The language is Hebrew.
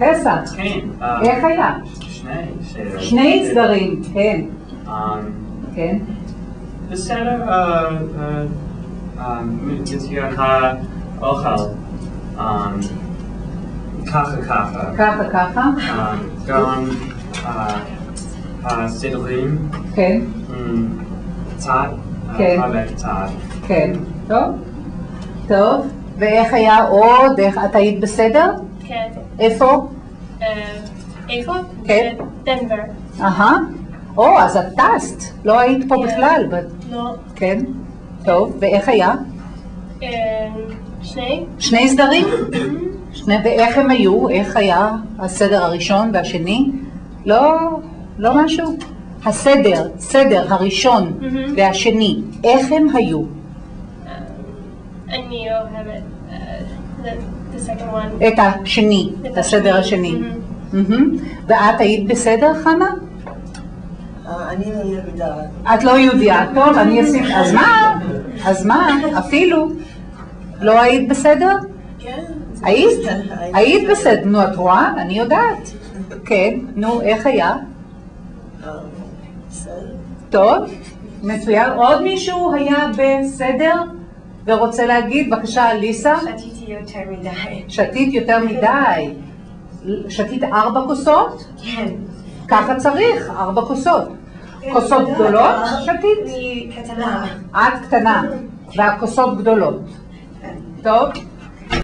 פסח. כן. איך היה? שני סדרים, כן. כן. בסדר, מצוין האוכל. ככה. גם הסדרים. כן. צד. כן. צד. כן. טוב. ואיך היה עוד? אתה היית בסדר? כן. איפה? איפה? כן. דנבר. אז את טסת. לא היית פה בכלל. לא. כן. טוב. ואיך היה? שני סדרים? ואיך הם היו? איך היה הסדר הראשון והשני? לא משהו? הסדר הראשון והשני, איך הם היו? אני אוהבת the second one. את השני, את הסדר השני. ואת היית בסדר, חנה? אני לא יודעת. את לא יודעת, טוב, אני אשים, אז מה, אפילו? לא היית בסדר? כן. היית בסדר, נו את רואה? אני יודעת. כן, נו, איך היה? טוב, מצוין. עוד מישהו היה בסדר ורוצה להגיד? בבקשה, ליסה. שתיתי יותר מדי. שתית יותר מדי. שתית 4 כוסות? כן. ככה צריך, 4 כוסות. כוסות גדולות? שתית? אני קטנה. את קטנה, והכוסות גדולות. טוב.